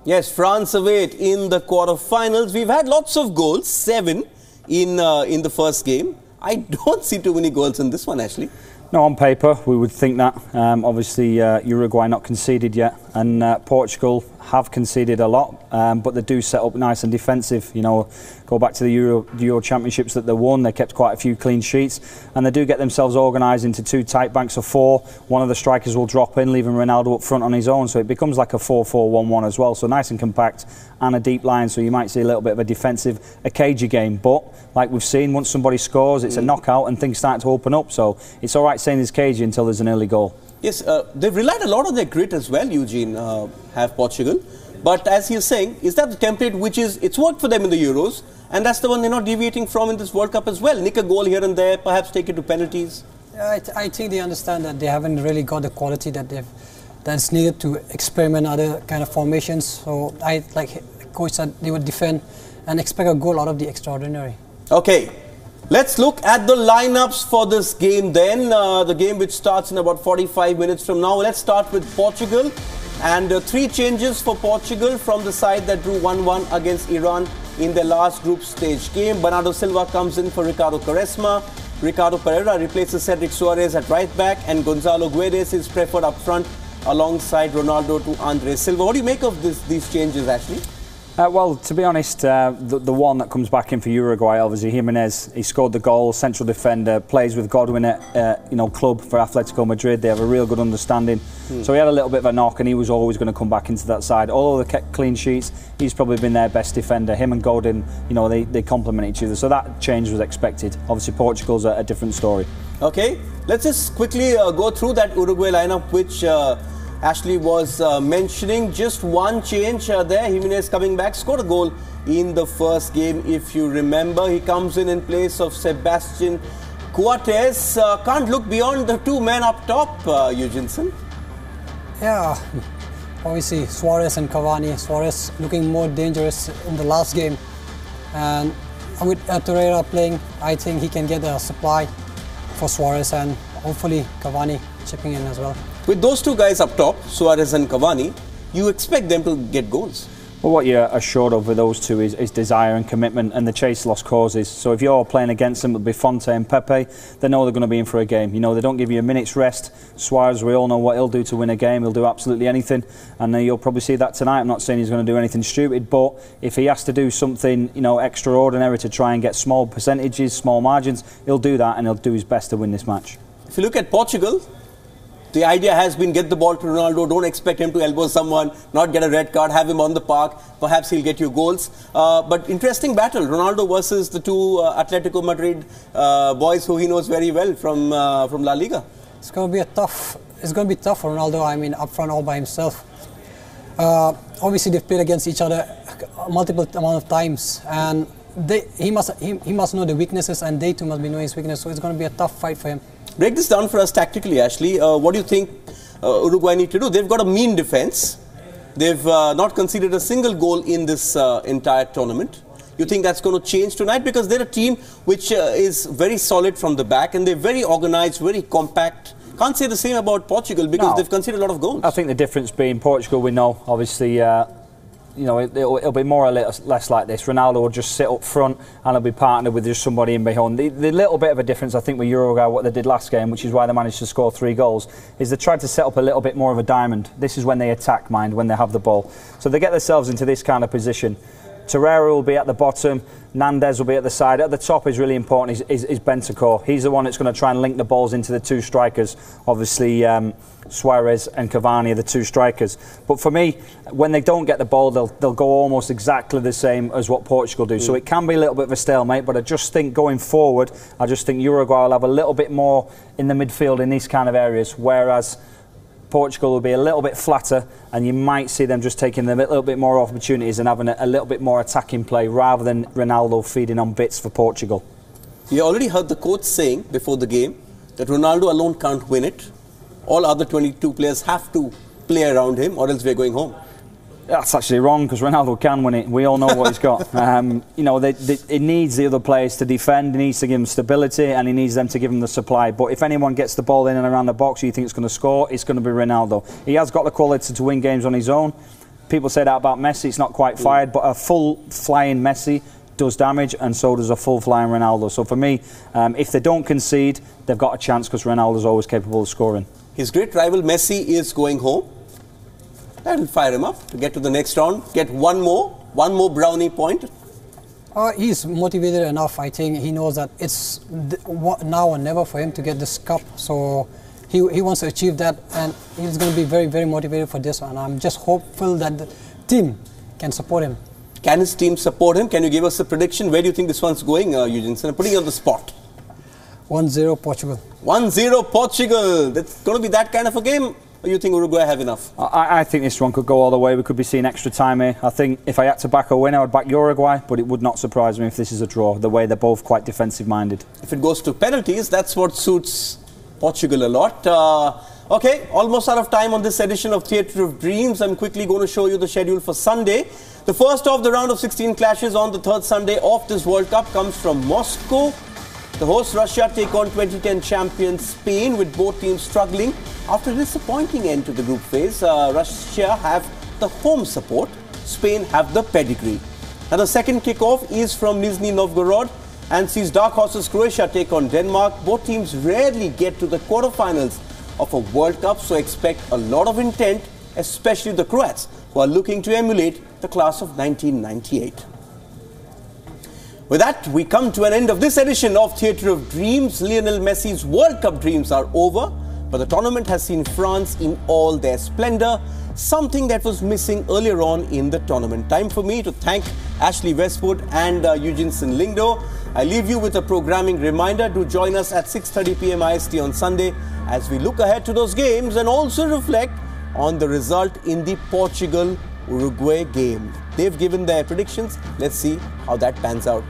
Yes, France away in the quarterfinals. We've had lots of goals, 7 in the first game. I don't see too many goals in this one, Ashley. No, on paper we would think that. Obviously Uruguay not conceded yet, and Portugal have conceded a lot, but they do set up nice and defensive. You know, go back to the Euro Championships that they won, they kept quite a few clean sheets, and they do get themselves organised into 2 tight banks of 4. One of the strikers will drop in, leaving Ronaldo up front on his own, so it becomes like a 4-4-1-1 as well. So nice and compact and a deep line, so you might see a little bit of a defensive, a cagey game. But like we've seen, once somebody scores, it's a knockout and things start to open up. So it's all right saying it's cagey until there's an early goal. Yes, they've relied a lot on their grit as well, Eugene, have Portugal. But as you're saying, is that the template which it's worked for them in the Euros, and that's the one they're not deviating from in this World Cup as well? Nick a goal here and there, perhaps take it to penalties? I think they understand that they haven't really got the quality that's needed to experiment other kind of formations. So like coach said, they would defend and expect a goal out of the extraordinary. Okay. Let's look at the lineups for this game then. The game which starts in about 45 minutes from now. Let's start with Portugal. And 3 changes for Portugal from the side that drew 1-1 against Iran in their last group stage game. Bernardo Silva comes in for Ricardo Quaresma. Ricardo Pereira replaces Cedric Soares at right back. And Gonzalo Guedes is preferred up front alongside Ronaldo to Andre Silva. What do you make of these changes, Ashley? Well, to be honest, the one that comes back in for Uruguay, obviously Jimenez, he scored the goal, central defender, plays with Godwin at club for Atletico Madrid. They have a real good understanding. So he had a little bit of a knock, and he was always going to come back into that side. Although they kept clean sheets, he's probably been their best defender. Him and Godwin, they complement each other. So that change was expected. Obviously, Portugal's a different story. Okay, let's just quickly go through that Uruguay lineup, which Ashley was mentioning. Just one change there. Jimenez coming back, scored a goal in the first game, if you remember. He comes in place of Sebastian Coates. Can't look beyond the 2 men up top, Eugeneson. Yeah, obviously Suarez and Cavani. Suarez looking more dangerous in the last game. And with Torreira playing, I think he can get a supply for Suarez, and hopefully Cavani chipping in as well. With those 2 guys up top, Suarez and Cavani, you expect them to get goals. Well, what you're assured of with those 2 is desire and commitment, and the chase lost causes. So if you're playing against them, it'll be Fonte and Pepe. They know they're going to be in for a game. You know, they don't give you a minute's rest. Suarez, we all know what he'll do to win a game. He'll do absolutely anything, and you'll probably see that tonight. I'm not saying he's going to do anything stupid, but if he has to do something, extraordinary to try and get small percentages, small margins, he'll do that, and he'll do his best to win this match. If you look at Portugal, the idea has been get the ball to Ronaldo, don't expect him to elbow someone, not get a red card, have him on the park, perhaps he'll get you goals. But interesting battle, Ronaldo versus the 2 Atletico Madrid boys who he knows very well from La Liga. It's going to be tough for Ronaldo, up front all by himself. Obviously they've played against each other multiple amount of times, and he must know the weaknesses, and they too must be knowing his weakness, so it's going to be a tough fight for him. Break this down for us tactically, Ashley. What do you think Uruguay need to do? They've got a mean defence. They've not conceded a single goal in this entire tournament. You think that's going to change tonight? Because they're a team which is very solid from the back, and they're very organised, very compact. Can't say the same about Portugal because they've conceded a lot of goals. I think the difference being Portugal, we know, obviously, it'll be more or less like this. Ronaldo will just sit up front and he'll be partnered with just somebody in behind. The little bit of a difference, I think, with Uruguay, what they did last game, which is why they managed to score 3 goals, is they tried to set up a little bit more of a diamond. This is when they attack, when they have the ball. So they get themselves into this kind of position. Torreira will be at the bottom, Nandez will be at the side. At the top is really important, is Bentancur. He's the one that's going to try and link the balls into the 2 strikers. Obviously, Suarez and Cavani are the 2 strikers. But for me, when they don't get the ball, they'll go almost exactly the same as what Portugal do. So it can be a little bit of a stalemate, but I just think going forward, Uruguay will have a little bit more in the midfield in these kind of areas, whereas Portugal will be a little bit flatter, and you might see them just taking a little bit more opportunities and having a little bit more attacking play rather than Ronaldo feeding on bits for Portugal. You already heard the coach saying before the game that Ronaldo alone can't win it. All other 22 players have to play around him, or else we're going home. That's actually wrong, because Ronaldo can win it. We all know what he's got. It needs the other players to defend. He needs to give them stability, and he needs them to give him the supply. But if anyone gets the ball in and around the box, you think it's going to score, it's going to be Ronaldo. He has got the quality to win games on his own. people say that about Messi, it's not quite fired, but a full flying Messi does damage, and so does a full flying Ronaldo. So for me, if they don't concede, they've got a chance because Ronaldo's always capable of scoring. His great rival Messi is going home. That will fire him up to get to the next round, get one more brownie point. He's motivated enough. I think he knows that it's now or never for him to get this cup. So he wants to achieve that, and he's going to be very, very motivated for this one. I'm just hopeful that the team can support him. Can his team support him? Can you give us a prediction? Where do you think this one's going, Eugeneson? I'm putting you on the spot. 1-0 Portugal. 1-0 Portugal. That's going to be that kind of a game? Or you think Uruguay have enough? I think this one could go all the way. We could be seeing extra time here. I think if I had to back a win, I would back Uruguay, but it would not surprise me if this is a draw, the way they're both quite defensive-minded. If it goes to penalties, that's what suits Portugal a lot. Okay, almost out of time on this edition of Theatre of Dreams. I'm quickly going to show you the schedule for Sunday. The first of the round of 16 clashes on the third Sunday of this World Cup comes from Moscow. The host Russia take on 2010 champion Spain, with both teams struggling after a disappointing end to the group phase. Russia have the home support, Spain have the pedigree. Now the second kickoff is from Nizhny Novgorod and sees dark horses Croatia take on Denmark. Both teams rarely get to the quarterfinals of a World Cup, so expect a lot of intent, especially the Croats, who are looking to emulate the class of 1998. With that, we come to an end of this edition of Theatre of Dreams. Lionel Messi's World Cup dreams are over, but the tournament has seen France in all their splendour, something that was missing earlier on in the tournament. Time for me to thank Ashley Westwood and Eugeneson Lyngdoh. I leave you with a programming reminder to join us at 6:30 p.m. IST on Sunday as we look ahead to those games and also reflect on the result in the Portugal-Uruguay game. They've given their predictions. Let's see how that pans out.